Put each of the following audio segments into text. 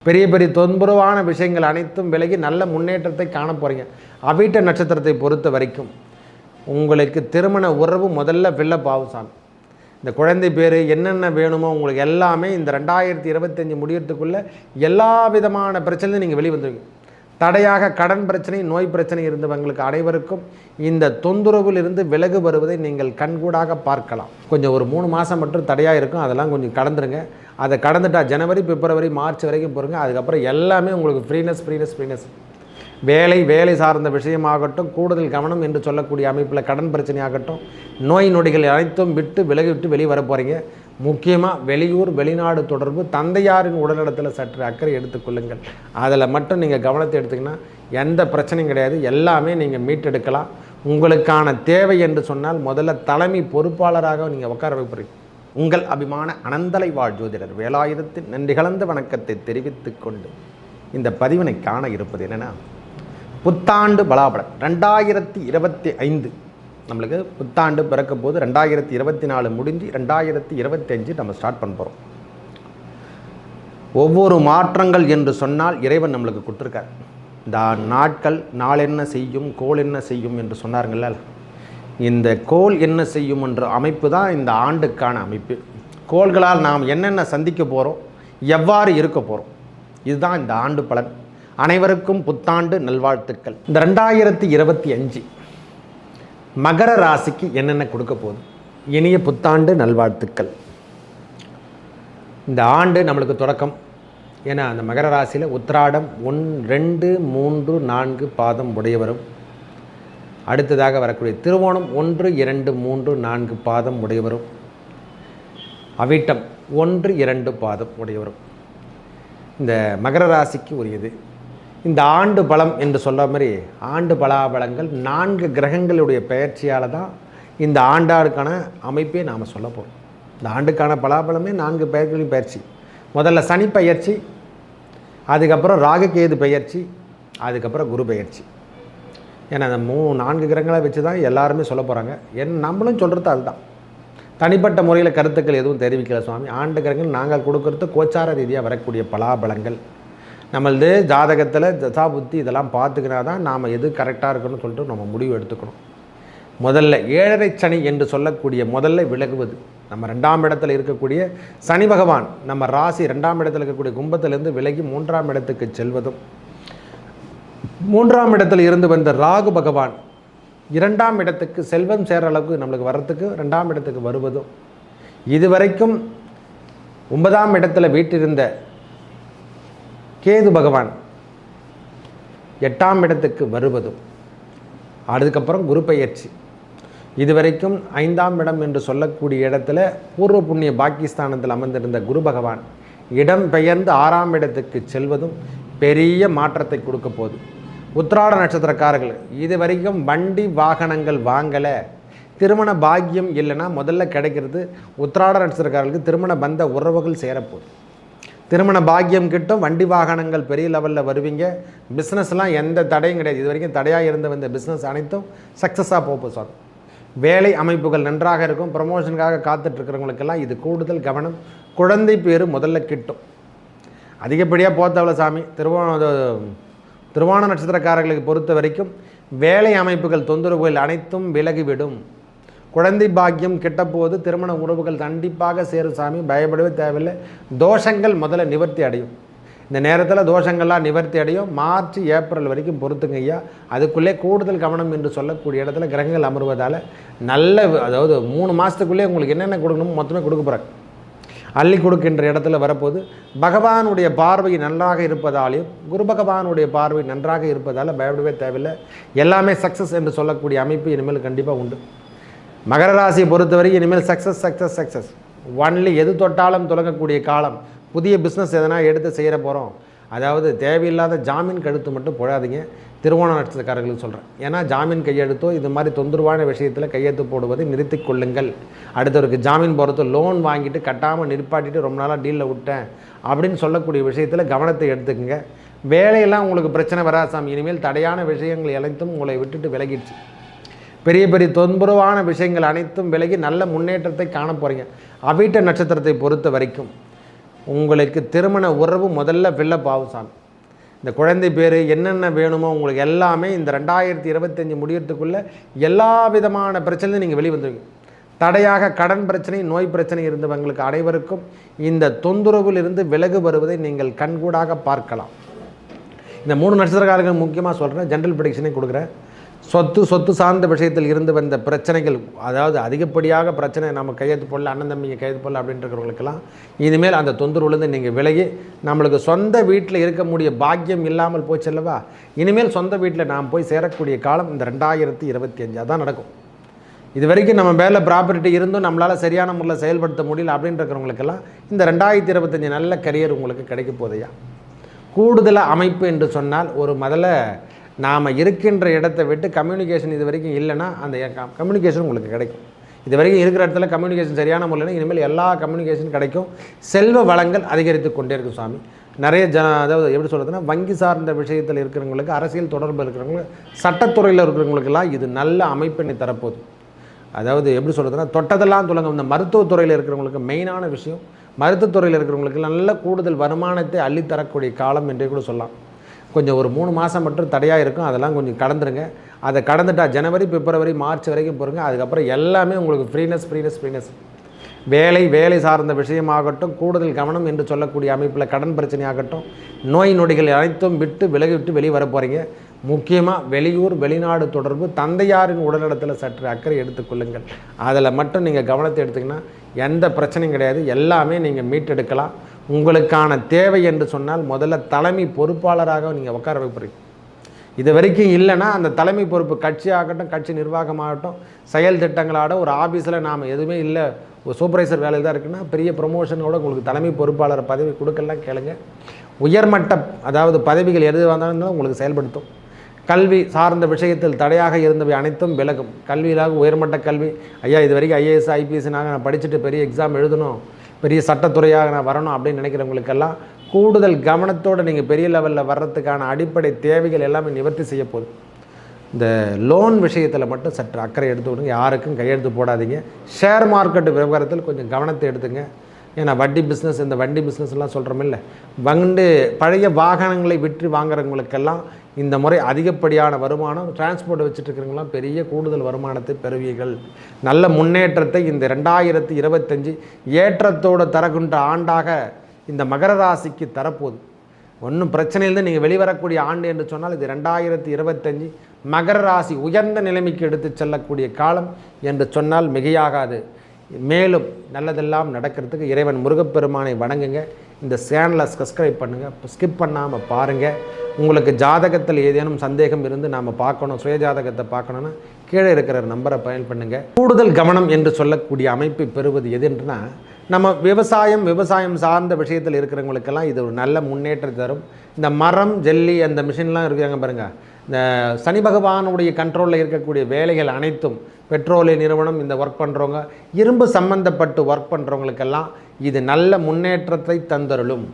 பெரிய பெரிய தொந்தரவான விஷயங்கள் அனைத்தும் விலகி நல்ல முன்னேற்றத்தை காண போகிறீங்க. அவிட்ட நட்சத்திரத்தை பொறுத்த வரைக்கும் உங்களுக்கு திருமண உறவு முதல்ல ஃபில்லப் ஆகும் சாமி. இந்த குழந்தை பேர் என்னென்ன வேணுமோ உங்களுக்கு எல்லாமே இந்த 2025 முடியறதுக்குள்ளே எல்லா விதமான பிரச்சனையும் நீங்கள் வெளிவந்துருவீங்க. தடையாக கடன் பிரச்சனை, நோய் பிரச்சனை இருந்தவங்களுக்கு அனைவருக்கும் இந்த தொந்தரவில் இருந்து விலகு வருவதை நீங்கள் கண்கூடாக பார்க்கலாம். கொஞ்சம் ஒரு 3 மாதம் மட்டும் தடையாக இருக்கும், அதெல்லாம் கொஞ்சம் கடந்துருங்க. அதை கடந்துட்டா ஜனவரி, பிப்ரவரி, மார்ச் வரைக்கும் போகிறங்க. அதுக்கப்புறம் எல்லாமே உங்களுக்கு ஃப்ரீனஸ். வேலை சார்ந்த விஷயமாகட்டும், கூடுதல் கவனம் என்று சொல்லக்கூடிய அமைப்பில் கடன் பிரச்சனை ஆகட்டும், நோய் நொடிகள் அனைத்தும் விலகிவிட்டு வெளியே வர போகிறீங்க. முக்கியமாக வெளியூர் வெளிநாடு தொடர்பு, தந்தையாரின் உடல்நலத்தில் சற்று அக்கறை எடுத்துக்கொள்ளுங்கள். அதில் மட்டும் நீங்கள் கவனத்தை எடுத்துக்கினா எந்த பிரச்சனையும் கிடையாது, எல்லாமே நீங்கள் மீட்டெடுக்கலாம். உங்களுக்கான தேவை என்று சொன்னால் முதல்ல தலைமை பொறுப்பாளராக நீங்கள் உட்கார வைப்பீங்க. உங்கள் அபிமான அனந்தலை வாழ் ஜோதிடர் வேலாயுதத்தின் நன்றி கலந்த வணக்கத்தை தெரிவித்து கொண்டு இந்த பதிவினை காண இருப்பது என்னென்னா, புத்தாண்டு பலாபலம் 2025. நம்மளுக்கு புத்தாண்டு பிறக்க போது 2024 முடிஞ்சு 2025 நம்ம ஸ்டார்ட் பண்ண போகிறோம். ஒவ்வொரு மாற்றங்கள் என்று சொன்னால் இறைவன் நம்மளுக்கு கொடுத்துருக்கார். இந்த நாட்கள் நாள் என்ன செய்யும், கோள் என்ன செய்யும் என்று சொன்னாருங்கள, இந்த கோள் என்ன செய்யும் என்ற அமைப்பு தான் இந்த ஆண்டுக்கான அமைப்பு. கோள்களால் நாம் என்னென்ன சந்திக்க போகிறோம், எவ்வாறு இருக்க போகிறோம், இதுதான் இந்த ஆண்டு பலன். அனைவருக்கும் புத்தாண்டு நல்வாழ்த்துக்கள். இந்த 2025 மகர ராசிக்கு என்னென்ன கொடுக்க போகுது, இனிய புத்தாண்டு நல்வாழ்த்துக்கள். இந்த ஆண்டு நம்மளுக்கு தொடக்கம். ஏன்னா அந்த மகர ராசியில் உத்திராடம் 1, 2, 3, 4 பாதம் உடையவரும், அடுத்ததாக வரக்கூடிய திருவோணம் 1, 2, 3, 4 பாதம் உடையவரும், அவிட்டம் 1, 2 பாதம் உடையவரும் இந்த மகர ராசிக்கு உரியது. இந்த ஆண்டு பலம் என்று சொல்ல மாதிரி ஆண்டு பலாபலங்கள் 4 கிரகங்களுடைய பெயர்ச்சியால் தான் இந்த ஆண்டாருக்கான அமைப்பே நாம் சொல்ல போகிறோம். இந்த ஆண்டுக்கான பலாபலமே 4 பெயர்களின் பயிற்சி. முதல்ல சனி பெயர்ச்சி, அதுக்கப்புறம் ராகுகேது பெயர்ச்சி, அதுக்கப்புறம் குரு பெயர்ச்சி. ஏன்னா அந்த 4 கிரகங்களை வச்சு தான் எல்லாருமே சொல்ல போகிறாங்க. நம்மளும் சொல்கிறது அதுதான். தனிப்பட்ட முறையில் கருத்துக்கள் எதுவும் தெரிவிக்கல சுவாமி. ஆண்டு கிரகங்கள் நாங்கள் கொடுக்கறது கோச்சார ரீதியாக வரக்கூடிய பலாபலங்கள். நம்மளது ஜாதகத்தில் தசா புத்தி இதெல்லாம் பார்த்துக்கினா தான் நாம் எது கரெக்டாக இருக்கணும்னு சொல்லிட்டு நம்ம முடிவு எடுத்துக்கணும். முதல்ல 7ரை சனி என்று சொல்லக்கூடிய முதல்ல விலகுவது. நம்ம 2ஆம் இடத்துல இருக்கக்கூடிய சனி பகவான் நம்ம ராசி 2ஆம் இடத்துல இருக்கக்கூடிய கும்பத்திலிருந்து விலகி 3ஆம் இடத்துக்கு செல்வதும், 3ஆம் இடத்தில் இருந்து வந்த ராகு பகவான் 2ஆம் இடத்துக்கு செல்வம் சேர அளவுக்கு நம்மளுக்கு வர்றதுக்கு 2ஆம் இடத்துக்கு வருவதும், இதுவரைக்கும் 9ஆம் இடத்துல வீட்டிருந்த கேது பகவான் 8ஆம் இடத்துக்கு வருவதும், அதுக்கப்புறம் குரு பெயர்ச்சி. இதுவரைக்கும் 5ஆம் இடம் என்று சொல்லக்கூடிய இடத்துல பூர்வ புண்ணிய பாகிஸ்தானத்தில் அமர்ந்திருந்த குரு பகவான் இடம் பெயர்ந்து 6ஆம் இடத்துக்கு செல்வதும் பெரிய மாற்றத்தை கொடுக்க போகுது. உத்திராட நட்சத்திரக்காரர்கள் இதுவரைக்கும் வண்டி வாகனங்கள் வாங்கலை, திருமண பாக்கியம் இல்லைன்னா முதல்ல கிடைக்கிறது உத்திராட நட்சத்திரக்காரர்களுக்கு திருமண பந்த உறவுகள் சேரப்போகுது. திருமண பாக்கியம் கிட்டும், வண்டி வாகனங்கள் பெரிய லெவலில் வருவீங்க. பிஸ்னஸ்லாம் எந்த தடையும் கிடையாது. இது வரைக்கும் தடையாக இருந்த இந்த பிஸ்னஸ் அனைத்தும் சக்ஸஸாக போகும் சார். வேலை அமைப்புகள் நன்றாக இருக்கும். ப்ரமோஷனுக்காக காத்துட்ருக்கிறவங்களுக்கெல்லாம் இது கூடுதல் கவனம். குழந்தை பேர் முதல்ல கிட்டும். அதிகப்படியாக போத்தவள சாமி திருவோண நட்சத்திரக்காரர்களுக்கு பொறுத்த வரைக்கும் வேலை அமைப்புகள் தொந்தரவுகள் அனைத்தும் விலகிவிடும். குழந்தை பாக்கியம் கிட்டப்போது திருமண உறவுகள் கண்டிப்பாக சேரும் சாமி. பயப்படவே தேவையில்லை. தோஷங்கள் முதல்ல நிவர்த்தி அடையும். இந்த நேரத்தில் தோஷங்கள்லாம் நிவர்த்தி அடையும். மார்ச், ஏப்ரல் வரைக்கும் பொறுத்துங்க ஐயா. அதுக்குள்ளே கூடுதல் கவனம் என்று சொல்லக்கூடிய இடத்துல கிரகங்கள் அமர்வதால் நல்ல, அதாவது 3 மாதத்துக்குள்ளே உங்களுக்கு என்னென்ன கொடுக்கணுமோ மொத்தமே கொடுக்க போகிறாங்க. அள்ளி கொடுக்கின்ற இடத்துல வரப்போது பகவானுடைய பார்வை நன்றாக இருப்பதாலையும் குரு பகவானுடைய பார்வை நன்றாக இருப்பதால் பயப்படவே தேவையில்லை. எல்லாமே சக்ஸஸ் என்று சொல்லக்கூடிய அமைப்பு இனிமேல் கண்டிப்பாக உண்டு. மகர ராசியை பொறுத்தவரைக்கும் இனிமேல் சக்ஸஸ் ஒன்லி. எது தொட்டாலும் தொடங்கக்கூடிய காலம். புதிய பிஸ்னஸ் எதனா எடுத்து செய்கிற போகிறோம். அதாவது தேவையில்லாத ஜாமீன் கழுத்து மட்டும் போடாதீங்க. திருவோண நட்சத்திரக்காரர்களுக்கு சொல்கிறேன். ஏன்னா ஜாமீன் கையெழுத்தோ இது மாதிரி தொந்தரவான விஷயத்தில் கையெழுத்து போடுவதை நிறுத்தி கொள்ளுங்கள். அடுத்தவருக்கு ஜாமீன் போகிறதோ, லோன் வாங்கிட்டு கட்டாமல் நிற்பாட்டிட்டு ரொம்ப நாளாக டீலில் விட்டேன் அப்படின்னு சொல்லக்கூடிய விஷயத்தில் கவனத்தை எடுத்துக்கங்க. வேலையெல்லாம் உங்களுக்கு பிரச்சனை வராது சாமி. இனிமேல் தடையான விஷயங்கள் அனைத்தும் உங்களை விட்டுட்டு விலகிடுச்சு. பெரிய பெரிய தொந்தரவான விஷயங்கள் அனைத்தும் விலகி நல்ல முன்னேற்றத்தை காண போகிறீங்க. அவிட்ட நட்சத்திரத்தை பொறுத்த வரைக்கும் உங்களுக்கு திருமண உறவு முதல்ல ஃபில்லப் ஆகும் சாமி. இந்த குழந்தை பேர் என்னென்ன வேணுமோ உங்களுக்கு எல்லாமே இந்த 2025 முடியறதுக்குள்ளே எல்லா விதமான பிரச்சனையும் நீங்கள் வெளிவந்துருவீங்க. தடையாக கடன் பிரச்சனை, நோய் பிரச்சனை இருந்தவங்களுக்கு அனைவருக்கும் இந்த தொந்தரவில் இருந்து விலகு வருவதை நீங்கள் கண்கூடாக பார்க்கலாம். இந்த 3 நட்சத்திரக்காரர்கள் முக்கியமாக சொல்கிறேன், ஜென்ரல் ப்ரெடிக்ஷனே கொடுக்குறேன். சொத்து சார்ந்த விஷயத்தில் இருந்து வந்த பிரச்சனைகள், அதாவது அதிகப்படியாக பிரச்சனை, நம்ம கையெழுத்து போடல, அண்ணன் தம்பிங்க கையெழுத்து போடல அப்படின்றவங்களுக்கெல்லாம் இனிமேல் அந்த தொந்தரவுலேருந்து நீங்கள் விலகி நம்மளுக்கு சொந்த வீட்டில் இருக்க முடிய பாக்கியம் இல்லாமல் போச்சல்லவா, இனிமேல் சொந்த வீட்டில் நாம் போய் சேரக்கூடிய காலம் இந்த 2025 அதான் நடக்கும். இது வரைக்கும் நம்ம மேலே ப்ராப்பர்ட்டி இருந்தும் நம்மளால் சரியான முறையில் செயல்படுத்த முடியல அப்படின்றவங்களுக்கெல்லாம் இந்த 2025 நல்ல கரியர் உங்களுக்கு கிடைக்க போதையா. கூடுதல் அமைப்பு என்று சொன்னால் ஒரு முதல்ல நாம் இருக்கின்ற இடத்தை விட்டு கம்யூனிகேஷன் இது வரைக்கும் இல்லைன்னா அந்த கம்யூனிகேஷன் உங்களுக்கு கிடைக்கும். இது வரைக்கும் இருக்கிற இடத்துல கம்யூனிகேஷன் சரியான முறையில் இனிமேல் எல்லா கம்யூனிகேஷன் கிடைக்கும். செல்வ வளங்கள் அதிகரித்து கொண்டே இருக்கும் சாமி. நிறைய அதாவது எப்படி சொல்கிறதுனா வங்கி சார்ந்த விஷயத்தில் இருக்கிறவங்களுக்கு, அரசியல் தொடர்பு இருக்கிறவங்களுக்கு, சட்டத்துறையில் இருக்கிறவங்களுக்கெல்லாம் இது நல்ல அமைப்பினை தரப்போகுது. அதாவது எப்படி சொல்கிறதுனா தொட்டதெல்லாம் துலங்க. இந்த மருத்துவத்துறையில் இருக்கிறவங்களுக்கு மெயினான விஷயம், மருத்துவத்துறையில் இருக்கிறவங்களுக்கு நல்ல கூடுதல் வருமானத்தை அள்ளித்தரக்கூடிய காலம் என்றே கூட சொல்லலாம். கொஞ்சம் ஒரு 3 மாதம் மட்டும் தடையாக இருக்கும், அதெல்லாம் கொஞ்சம் கடந்துருங்க. அதை கடந்துட்டால் ஜனவரி, பிப்ரவரி, மார்ச் வரைக்கும் போகிறங்க. அதுக்கப்புறம் எல்லாமே உங்களுக்கு ஃப்ரீனஸ். வேலை சார்ந்த விஷயமாகட்டும், கூடுதல் கவனம் என்று சொல்லக்கூடிய அமைப்பில் கடன் பிரச்சனையாகட்டும், நோய் நொடிகள் அனைத்தும் விட்டு வெளியே வர போகிறீங்க. முக்கியமாக வெளியூர் வெளிநாடு தொடர்பு, தந்தையாரின் உடல்நலத்தில் சற்று அக்கறை எடுத்துக்கொள்ளுங்கள். அதில் மட்டும் நீங்கள் கவனத்தை எடுத்திங்கன்னா எந்த பிரச்சனையும் கிடையாது, எல்லாமே நீங்கள் மீட்டெடுக்கலாம். உங்களுக்கான தேவை என்று சொன்னால் முதல்ல தலைமை பொறுப்பாளராக நீங்கள் உட்கார வைப்பீங்க. இது வரைக்கும் இல்லைன்னா அந்த தலைமை பொறுப்பு கட்சியாகட்டும், கட்சி நிர்வாகமாகட்டும், செயல் திட்டங்களாகட்டும், ஒரு ஆஃபீஸில் நாம் எதுவுமே இல்லை, ஒரு சூப்பர்வைசர் வேலை தான் இருக்குன்னா பெரிய ப்ரொமோஷனோட உங்களுக்கு தலைமை பொறுப்பாளர் பதவி கொடுக்கலாம். கேளுங்க. உயர்மட்ட அதாவது பதவிகள் எது வந்தாலும் உங்களுக்கு செயல்படுத்தும். கல்வி சார்ந்த விஷயத்தில் தடையாக இருந்தவை அனைத்தும் விலகும். கல்வியிலாக உயர்மட்ட கல்வி, ஐயா இது வரைக்கும் ஐஏஎஸ் ஐபிஎஸ்னாக நான் படிச்சுட்டு பெரிய எக்ஸாம் எழுதணும், பெரிய சட்டத்துறையாக நான் வரணும் அப்படின்னு நினைக்கிறவங்களுக்கெல்லாம் கூடுதல் கவனத்தோடு நீங்கள் பெரிய லெவலில் வர்றதுக்கான அடிப்படை தேவைகள் எல்லாமே நிவர்த்தி செய்ய போகுது. இந்த லோன் விஷயத்தில் மட்டும் சற்று அக்கறை எடுத்து விடுங்க. யாருக்கும் கையெழுத்து போடாதீங்க. ஷேர் மார்க்கெட்டு விவகாரத்தில் கொஞ்சம் கவனத்தை எடுத்துங்க. ஏன்னா வட்டி பிஸ்னஸ், இந்த வண்டி பிஸ்னஸ்லாம் சொல்கிறோமில்ல, பழைய வாகனங்களை விற்று வாங்குறவங்களுக்கெல்லாம் இந்த முறை அதிகப்படியான வருமானம், டிரான்ஸ்போர்ட் வச்சுட்டு இருக்கிறவங்களாம் பெரிய கூடுதல் வருமானத்தை பெறுவீர்கள். நல்ல முன்னேற்றத்தை இந்த 2025 ஏற்றத்தோடு தரகின்ற ஆண்டாக இந்த மகர ராசிக்கு தரப்போகுது. ஒன்றும் பிரச்சனையிலிருந்து நீங்கள் வெளிவரக்கூடிய ஆண்டு என்று சொன்னால் இது 2025 மகர ராசி உயர்ந்த நிலைமைக்கு எடுத்து செல்லக்கூடிய காலம் என்று சொன்னால் மிகையாகாது. மேலும் நல்லதெல்லாம் நடக்கிறதுக்கு இறைவன் முருகப்பெருமானை வணங்குங்க. இந்த சேனலை சப்ஸ்கிரைப் பண்ணுங்கள், ஸ்கிப் பண்ணாமல் பாருங்கள். உங்களுக்கு ஜாதகத்தில் ஏதேனும் சந்தேகம் இருந்து நாம் பார்க்கணும், சுய ஜாதகத்தை பார்க்கணுன்னா கீழே இருக்கிற நம்பரை பயன் பண்ணுங்கள். கூடுதல் கவனம் என்று சொல்லக்கூடிய அமைப்பை பெறுவது எதுன்றனா, நம்ம விவசாயம் சார்ந்த விஷயத்தில் இருக்கிறவங்களுக்கெல்லாம் இது ஒரு நல்ல முன்னேற்றம் தரும். இந்த மரம் ஜல்லி அந்த மிஷின்லாம் இருக்கிறாங்க பாருங்கள், இந்த சனி பகவானுடைய கண்ட்ரோலில் இருக்கக்கூடிய வேலைகள் அனைத்தும், பெட்ரோலிய நிறுவனம் இந்த ஒர்க் பண்ணுறவங்க, இரும்பு சம்பந்தப்பட்டு ஒர்க் பண்ணுறவங்களுக்கெல்லாம் இது நல்ல முன்னேற்றத்தை தந்தருளும்.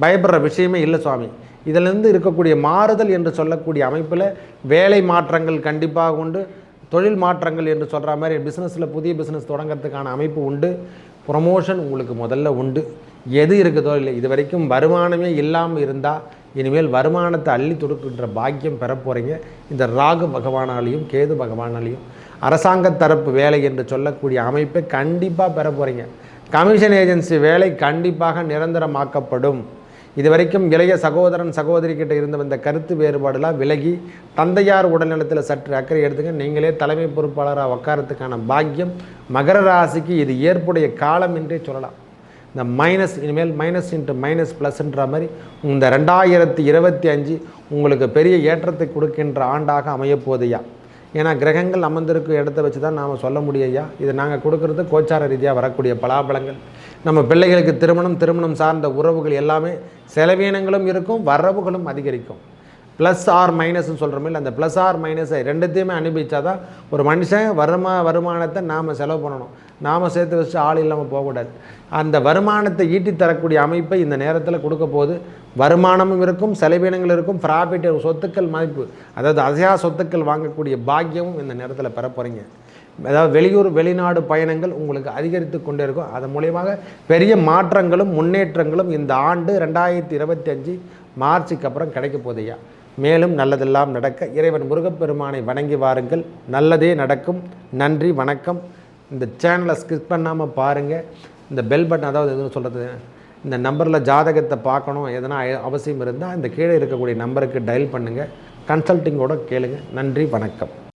பயப்படுற விஷயமே இல்லை சுவாமி. இதிலிருந்து இருக்கக்கூடிய மாறுதல் என்று சொல்லக்கூடிய அமைப்பில் வேலை மாற்றங்கள் கண்டிப்பாக உண்டு. தொழில் மாற்றங்கள் என்று சொல்கிற மாதிரி பிஸ்னஸில் புதிய பிஸ்னஸ் தொடங்கிறதுக்கான அமைப்பு உண்டு. ப்ரொமோஷன் உங்களுக்கு முதல்ல உண்டு. எது இருக்குதோ இல்லை, இது வரைக்கும் வருமானமே இல்லாமல் இருந்தால் இனிமேல் வருமானத்தை அள்ளி தொடுக்கின்ற பாக்கியம் பெற போகிறீங்க. இந்த ராகு பகவானாலையும் கேது பகவானாலையும் அரசாங்க தரப்பு வேலை என்று சொல்லக்கூடிய அமைப்பை கண்டிப்பாக பெற போகிறீங்க. கமிஷன் ஏஜென்சி வேலை கண்டிப்பாக நிரந்தரமாக்கப்படும். இது வரைக்கும் இளைய சகோதரன் சகோதரிக்கிட்ட இருந்த இந்த கருத்து வேறுபாடுலாம் விலகி தந்தையார் உடல்நலத்தில் சற்று அக்கறை எடுத்துங்க. நீங்களே தலைமை பொறுப்பாளராக உட்காரத்துக்கான பாக்கியம் மகர ராசிக்கு இது ஏற்புடைய காலம் என்றே சொல்லலாம். இந்த மைனஸ் இனிமேல் மைனஸ் இன்ட்டு மைனஸ் ப்ளஸ்ன்ற மாதிரி இந்த 2025 உங்களுக்கு பெரிய ஏற்றத்தை கொடுக்கின்ற ஆண்டாக அமையப்போதையா. ஏன்னா கிரகங்கள் அமர்ந்திருக்கும் இடத்த வச்சு தான் நாம் சொல்ல முடியா. இது நாங்கள் கொடுக்குறது கோச்சார ரீதியாக வரக்கூடிய பலாபலங்கள். நம்ம பிள்ளைகளுக்கு திருமணம் சார்ந்த உறவுகள் எல்லாமே செலவீனங்களும் இருக்கும், வரவுகளும் அதிகரிக்கும். ப்ளஸ் ஆர் மைனஸ்ன்னு சொல்கிறோமே, அந்த ப்ளஸ் ஆர் மைனஸை ரெண்டுத்தையுமே அனுபவிச்சா தான் ஒரு மனுஷன் வருமானத்தை நாம் செலவு பண்ணணும். நாம் சேர்த்து வச்சு ஆள் இல்லாமல் போகக்கூடாது. அந்த வருமானத்தை ஈட்டி தரக்கூடிய அமைப்பை இந்த நேரத்தில் கொடுக்க போது வருமானமும் இருக்கும், செலவீனங்கள் இருக்கும், ப்ராஃபிட் சொத்துக்கள் மதிப்பு, அதாவது அசையா சொத்துக்கள் வாங்கக்கூடிய பாக்கியமும் இந்த நேரத்தில் பெற போகிறீங்க. அதாவது வெளியூர் வெளிநாடு பயணங்கள் உங்களுக்கு அதிகரித்து கொண்டே இருக்கும். அதன் மூலியமாக பெரிய மாற்றங்களும் முன்னேற்றங்களும் இந்த ஆண்டு 2025 மார்ச்சுக்கு அப்புறம் கிடைக்க போதையா. மேலும் நல்லதெல்லாம் நடக்க இறைவன் முருகப்பெருமானை வணங்கி வாருங்கள். நல்லதே நடக்கும். நன்றி, வணக்கம். இந்த சேனலை ஸ்கிப் பண்ணாமல் பாருங்கள். இந்த பெல் பட்டன், அதாவது எதுவும் சொல்கிறது, இந்த நம்பரில் ஜாதகத்தை பார்க்கணும் எதனா அவசியம் இருந்தால் இந்த கீழே இருக்கக்கூடிய நம்பருக்கு டயல் பண்ணுங்கள். கன்சல்ட்டிங்கோட கேளுங்க. நன்றி, வணக்கம்.